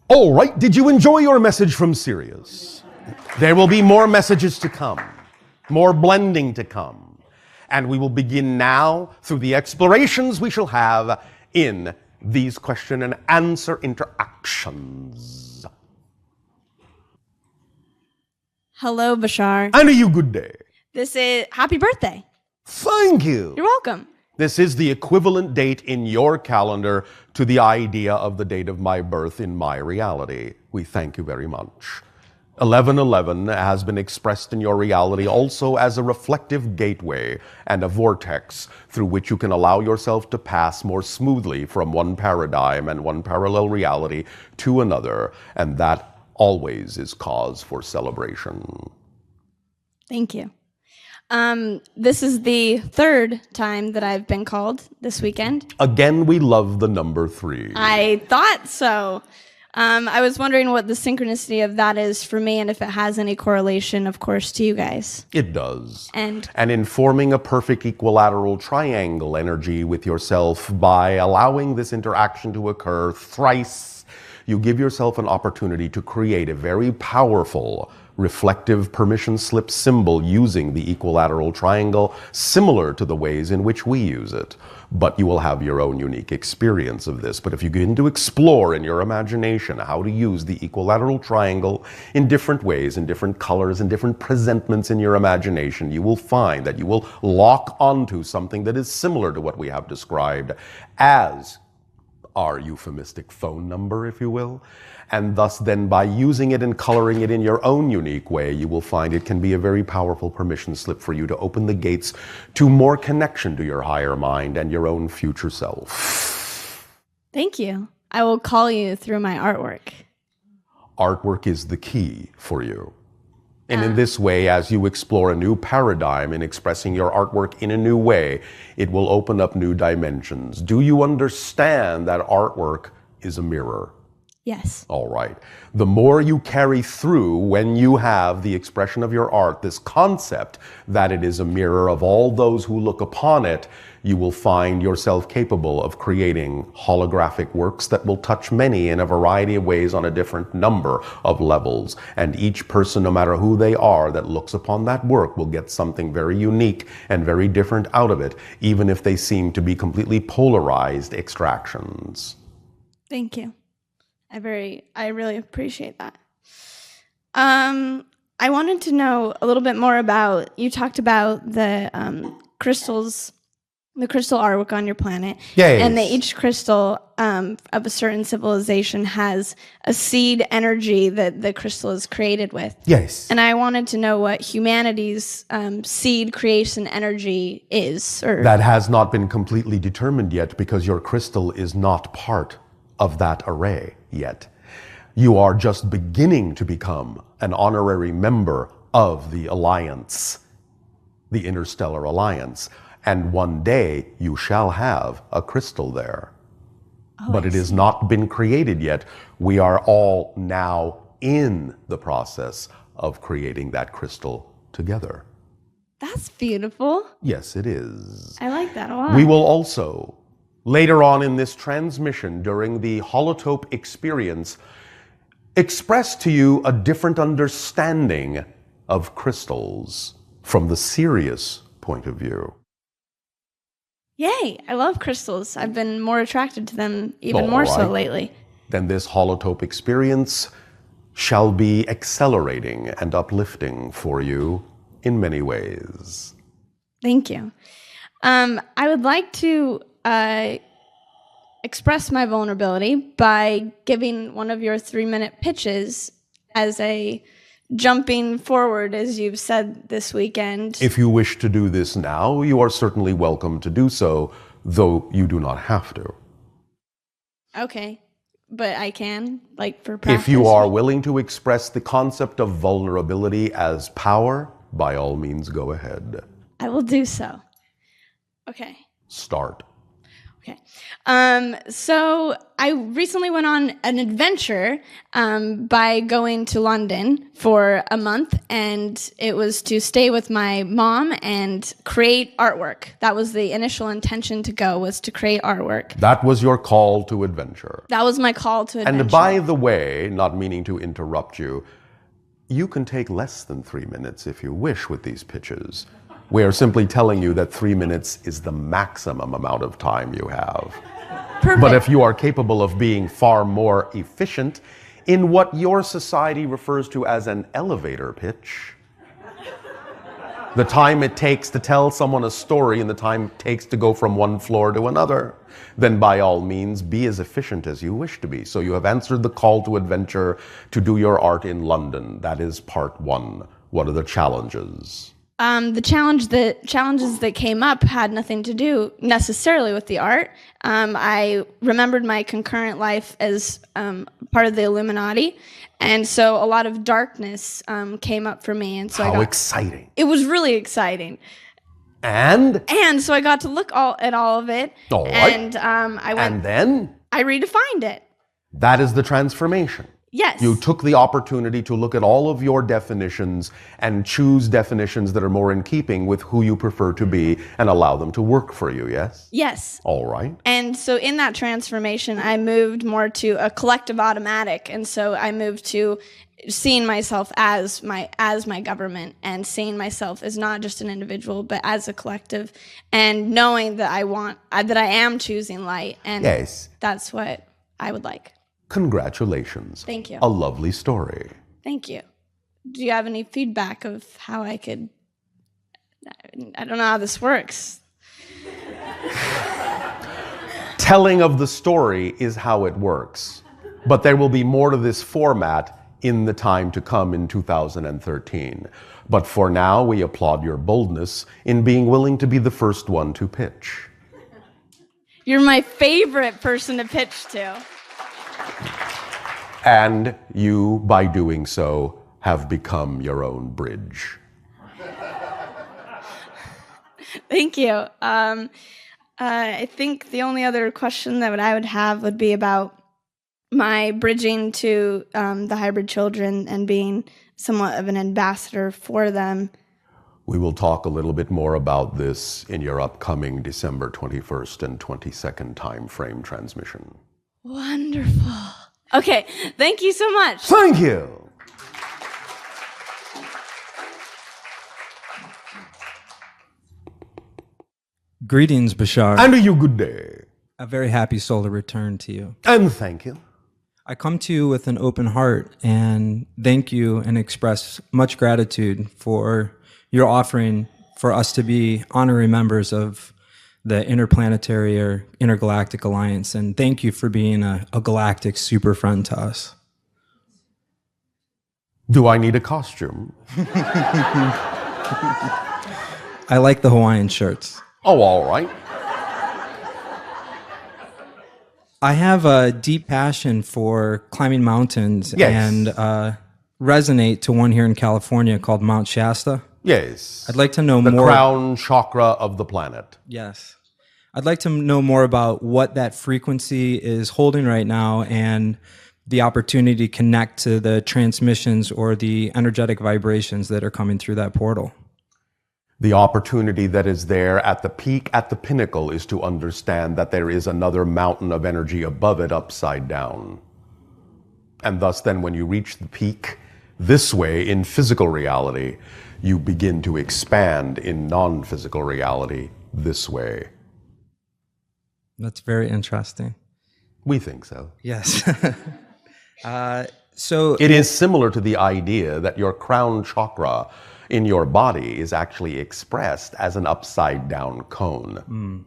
All right, did you enjoy your message from Sirius? There will be more messages to come, more blending to come, and we will begin now through the explorations we shall have in these question and answer interactions. Hello, Bashar. And a you good day. This is happy birthday. Thank you. You're welcome. This is the equivalent date in your calendar to the idea of the date of my birth in my reality. We thank you very much. 1111 has been expressed in your reality also as a reflective gateway and a vortex through which you can allow yourself to pass more smoothly from one paradigm and one parallel reality to another, and that always is cause for celebration. Thank you. This is the third time that I've been called this weekend. Again, we love the number 3. I thought so. I was wondering what the synchronicity of that is for me and if it has any correlation, of course, to you guys. It does. And in forming a perfect equilateral triangle energy with yourself by allowing this interaction to occur thrice, you give yourself an opportunity to create a very powerful reflective permission slip symbol using the equilateral triangle, similar to the ways in which we use it. But you will have your own unique experience of this. But if you begin to explore in your imagination how to use the equilateral triangle in different ways, in different colors, in different presentments in your imagination, you will find that you will lock onto something that is similar to what we have described as our euphemistic phone number, if you will. And thus then by using it and coloring it in your own unique way, you will find it can be a very powerful permission slip for you to open the gates to more connection to your higher mind and your own future self. Thank you. I will call you through my artwork. Artwork is the key for you. And in this way, as you explore a new paradigm in expressing your artwork in a new way, it will open up new dimensions. Do you understand that artwork is a mirror? Yes. All right. The more you carry through when you have the expression of your art, this concept that it is a mirror of all those who look upon it, you will find yourself capable of creating holographic works that will touch many in a variety of ways on a different number of levels. And each person, no matter who they are, that looks upon that work will get something very unique and very different out of it, even if they seem to be completely polarized extractions. Thank you. I really appreciate that. I wanted to know a little bit more about, you talked about the crystals, the crystal artwork on your planet. Yes. And that each crystal of a certain civilization has a seed energy that the crystal is created with. Yes. And I wanted to know what humanity's seed creation energy is. That has not been completely determined yet because your crystal is not part of that array yet. You are just beginning to become an honorary member of the Alliance, the Interstellar Alliance, and one day you shall have a crystal there. But it has not been created yet. We are all now in the process of creating that crystal together. That's beautiful. Yes, it is. I like that a lot. We will also later on in this transmission, during the holotope experience, express to you a different understanding of crystals from the serious point of view. Yay! I love crystals. I've been more attracted to them even more so lately. Then this holotope experience shall be accelerating and uplifting for you in many ways. Thank you. I would like to express my vulnerability by giving one of your 3-minute pitches as a jumping forward, as you've said this weekend. If you wish to do this now, you are certainly welcome to do so, though you do not have to. Okay, but I can, like for practice. If you are willing to express the concept of vulnerability as power, by all means go ahead. I will do so. Okay. Start. Okay. So I recently went on an adventure by going to London for a month, and it was to stay with my mom and create artwork. That was the initial intention to go, was to create artwork. That was your call to adventure. That was my call to adventure. And by the way, not meaning to interrupt you, you can take less than 3 minutes if you wish with these pitches. We are simply telling you that 3 minutes is the maximum amount of time you have. Perfect. But if you are capable of being far more efficient in what your society refers to as an elevator pitch, the time it takes to tell someone a story and the time it takes to go from one floor to another, then by all means be as efficient as you wish to be. So you have answered the call to adventure to do your art in London. That is part one. What are the challenges? The challenges that came up had nothing to do necessarily with the art. I remembered my concurrent life as part of the Illuminati, and so a lot of darkness came up for me. And so How exciting! It was really exciting. And so I got to look at all of it. All right. And I went. And then I redefined it. that is the transformation. Yes. You took the opportunity to look at all of your definitions and choose definitions that are more in keeping with who you prefer to be and allow them to work for you, yes? Yes. All right. And so in that transformation, I moved more to a collective automatic. And so I moved to seeing myself as my government, and seeing myself as not just an individual, but as a collective, and knowing that I am choosing light. And Yes. that's what I would like. Congratulations. Thank you. A lovely story. Thank you. Do you have any feedback of how I could... I don't know how this works. Telling of the story is how it works, but there will be more to this format in the time to come in 2013. But for now, we applaud your boldness in being willing to be the first one to pitch. You're my favorite person to pitch to. And you, by doing so, have become your own bridge. Thank you. I think the only other question that I would have would be about my bridging to the hybrid children and being somewhat of an ambassador for them. We will talk a little bit more about this in your upcoming December 21st and 22nd time frame transmission. Wonderful. Okay, thank you so much. Thank you. Greetings, Bashar. And you good day. A very happy solar return to you. And thank you. I come to you with an open heart and thank you and express much gratitude for your offering for us to be honorary members of the Interplanetary or Intergalactic Alliance. And thank you for being a galactic super friend to us. Do I need a costume? I like the Hawaiian shirts. Oh, all right. I have a deep passion for climbing mountains. Yes. And resonate to one here in California called Mount Shasta. Yes. I'd like to know the more. The crown chakra of the planet. Yes. I'd like to know more about what that frequency is holding right now and the opportunity to connect to the transmissions or the energetic vibrations that are coming through that portal. The opportunity that is there at the peak, at the pinnacle, is to understand that there is another mountain of energy above it, upside down. And thus then when you reach the peak this way in physical reality, you begin to expand in non-physical reality this way. That's very interesting. We think so. Yes. So it is similar to the idea that your crown chakra in your body is actually expressed as an upside down cone. Mm.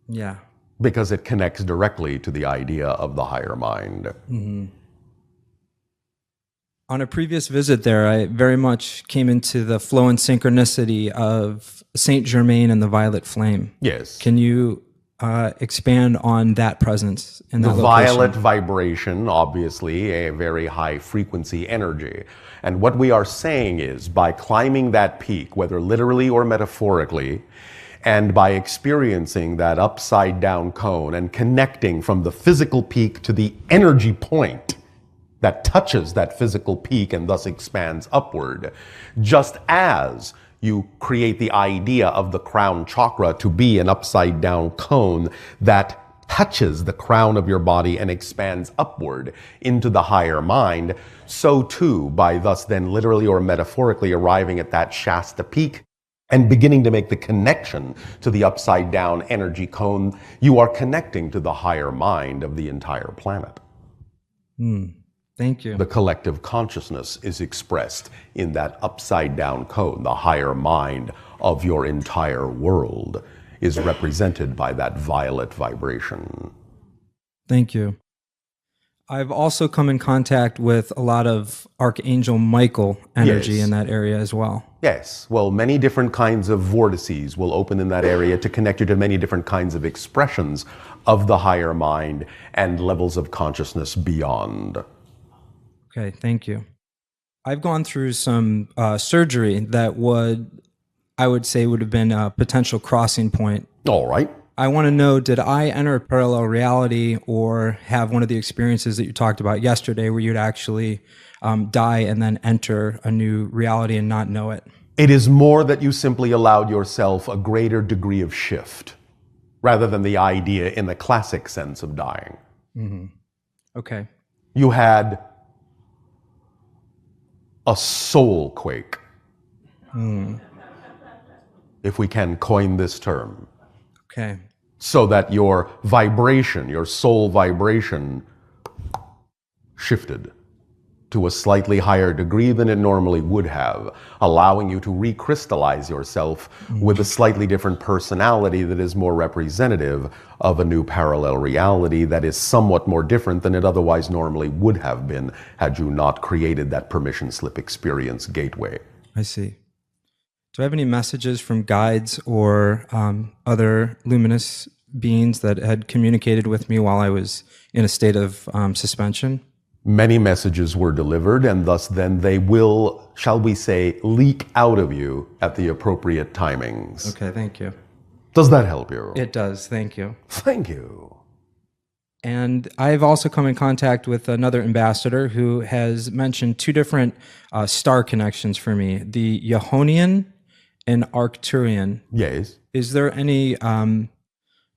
Yeah. Because it connects directly to the idea of the higher mind. Mm-hmm. On a previous visit there, I very much came into the flow and synchronicity of Saint Germain and the violet flame. Yes. Can you expand on that presence in that location? The violet vibration, obviously, a very high frequency energy. And what we are saying is, by climbing that peak, whether literally or metaphorically, And by experiencing that upside down cone and connecting from the physical peak to the energy point that touches that physical peak and thus expands upward, just as you create the idea of the crown chakra to be an upside down cone that touches the crown of your body and expands upward into the higher mind, so too, by thus then literally or metaphorically arriving at that Shasta peak and beginning to make the connection to the upside down energy cone, you are connecting to the higher mind of the entire planet. Thank you. The collective consciousness is expressed in that upside down cone. The higher mind of your entire world is represented by that violet vibration. Thank you. I've also come in contact with a lot of Archangel Michael energy in that area as well. Yes. Well, many different kinds of vortices will open in that area to connect you to many different kinds of expressions of the higher mind and levels of consciousness beyond. Okay, thank you. I've gone through some surgery that I would say would have been a potential crossing point. All right. I want to know, did I enter a parallel reality or have one of the experiences that you talked about yesterday where you'd actually die and then enter a new reality and not know it? It is more that you simply allowed yourself a greater degree of shift rather than the idea in the classic sense of dying. Mm-hmm. Okay. You had a soul quake, if we can coin this term. Okay. So that your vibration, your soul vibration, shifted to a slightly higher degree than it normally would have, allowing you to recrystallize yourself with a slightly different personality that is more representative of a new parallel reality that is somewhat more different than it otherwise normally would have been had you not created that permission slip experience gateway. I see. Do I have any messages from guides or other luminous beings that had communicated with me while I was in a state of suspension? Many messages were delivered, and thus then they will, shall we say, leak out of you at the appropriate timings. Okay, thank you. Does that help you? It does, thank you. Thank you. And I've also come in contact with another ambassador who has mentioned two different star connections for me, the Yahonian and Arcturian. Yes. Is there any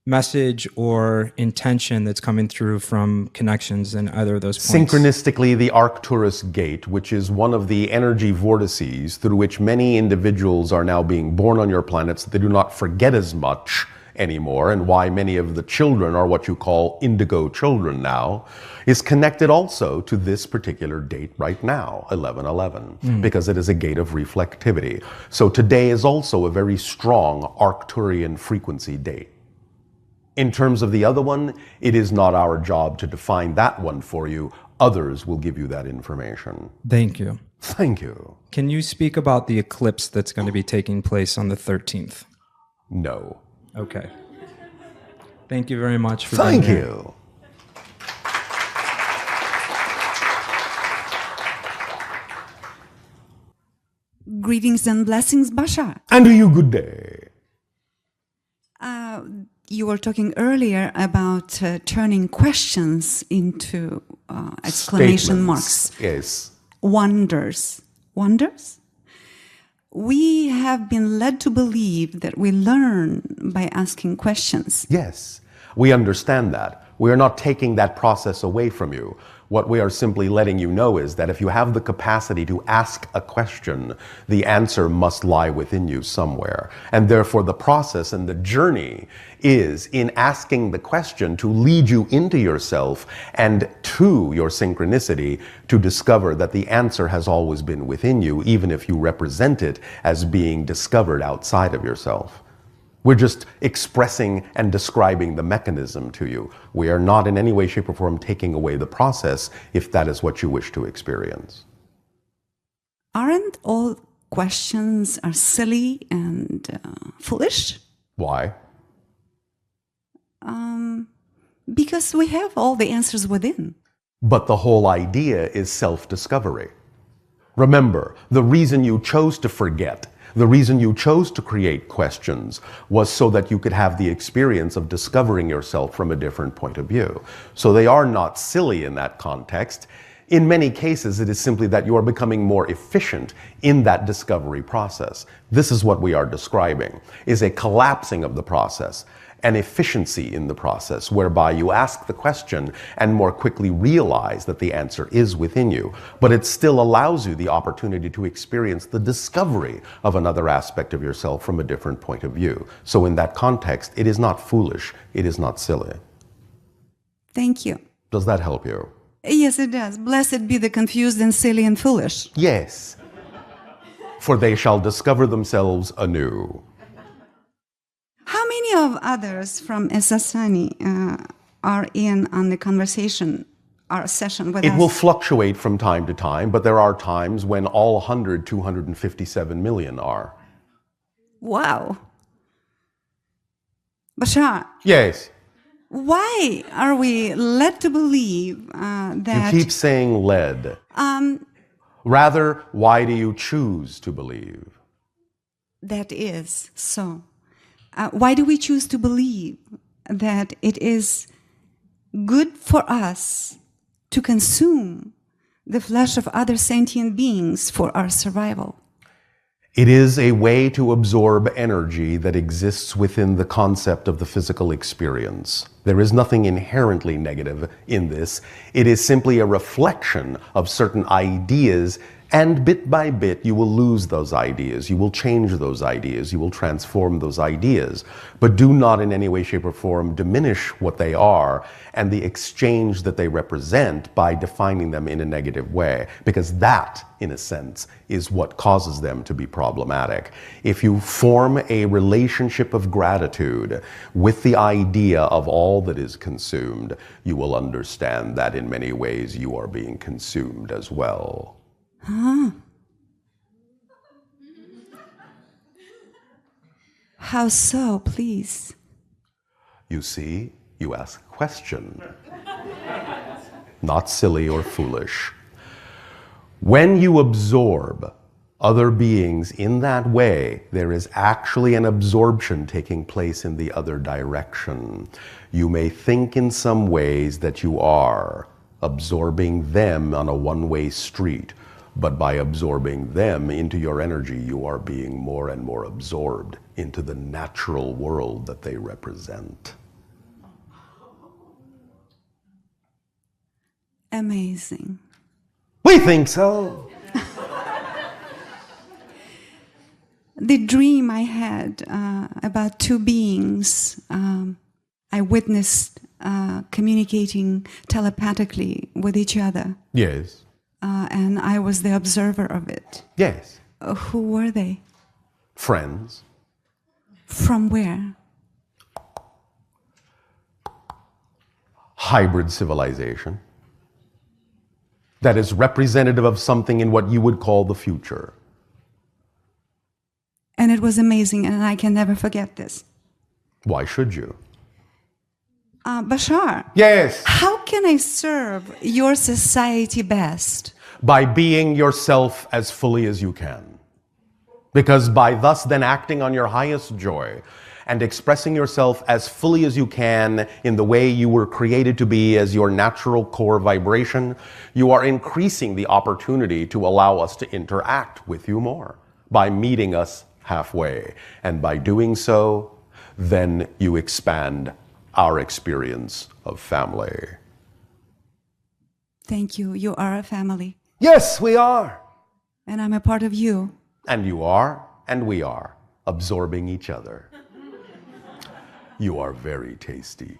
message or intention that's coming through from connections in either of those points? Synchronistically, the Arcturus gate, which is one of the energy vortices through which many individuals are now being born on your planet so they do not forget as much anymore, and why many of the children are what you call indigo children now, is connected also to this particular date right now, 11/11, because it is a gate of reflectivity. So today is also a very strong Arcturian frequency date. In terms of the other one, it is not our job to define that one for you. Others will give you that information. Thank you. Thank you. Can you speak about the eclipse that's going to be taking place on the 13th? No. Okay. Thank you very much for Thank being here. you. Greetings and blessings, Bashar. And to you, good day. You were talking earlier about turning questions into exclamation marks. Yes. Wonders. Wonders? We have been led to believe that we learn by asking questions. Yes. We understand that. We are not taking that process away from you. What we are simply letting you know is that if you have the capacity to ask a question, the answer must lie within you somewhere. And therefore the process and the journey is in asking the question to lead you into yourself and to your synchronicity to discover that the answer has always been within you, even if you represent it as being discovered outside of yourself. We're just expressing and describing the mechanism to you. We are not in any way, shape, or form taking away the process if that is what you wish to experience. Aren't all questions are silly and foolish? Why? Because we have all the answers within. But the whole idea is self-discovery. Remember, the reason you chose to forget, The reason you chose to create questions was so that you could have the experience of discovering yourself from a different point of view. So they are not silly in that context. In many cases, it is simply that you are becoming more efficient in that discovery process. This is what we are describing, is a collapsing of the process, an efficiency in the process, whereby you ask the question and more quickly realize that the answer is within you. But it still allows you the opportunity to experience the discovery of another aspect of yourself from a different point of view. So in that context, it is not foolish, it is not silly. Thank you. Does that help you? Yes, it does. Blessed be the confused and silly and foolish. Yes. For they shall discover themselves anew. How many of others from Esasani are in on the conversation, our session with us? It will fluctuate from time to time, but there are times when all 257 million are. Wow. Bashar, Yes. why are we led to believe that... You keep saying led. Rather, why do you choose to believe? That is so. Why do we choose to believe that it is good for us to consume the flesh of other sentient beings for our survival? It is a way to absorb energy that exists within the concept of the physical experience. There is nothing inherently negative in this. It is simply a reflection of certain ideas, and bit by bit you will lose those ideas. You will change those ideas. You will transform those ideas. But do not in any way, shape, or form diminish what they are and the exchange that they represent by defining them in a negative way, because that, in a sense, is what causes them to be problematic. If you form a relationship of gratitude with the idea of all that is consumed, you will understand that in many ways you are being consumed as well. Huh. How so, please? You see, you ask a question. Not silly or foolish. When you absorb other beings in that way, there is actually an absorption taking place in the other direction. You may think in some ways that you are absorbing them on a one-way street, but by absorbing them into your energy, you are being more and more absorbed into the natural world that they represent. Amazing. We think so. The dream I had about two beings I witnessed communicating telepathically with each other. Yes. And I was the observer of it. Yes. Who were they? Friends. From where? Hybrid civilization. That is representative of something in what you would call the future. And it was amazing, and I can never forget this. Why should you? Bashar. Yes. How can I serve your society best? By being yourself as fully as you can. Because by thus then acting on your highest joy and expressing yourself as fully as you can in the way you were created to be as your natural core vibration, you are increasing the opportunity to allow us to interact with you more by meeting us halfway. And by doing so, then you expand our experience of family. Thank you. You are a family. Yes, we are. And I'm a part of you. And you are, and we are, absorbing each other. You are very tasty.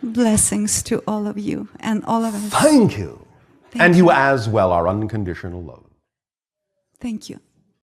Blessings to all of you and all of us. Thank you. Thank And you. you as well, our unconditional love. Thank you.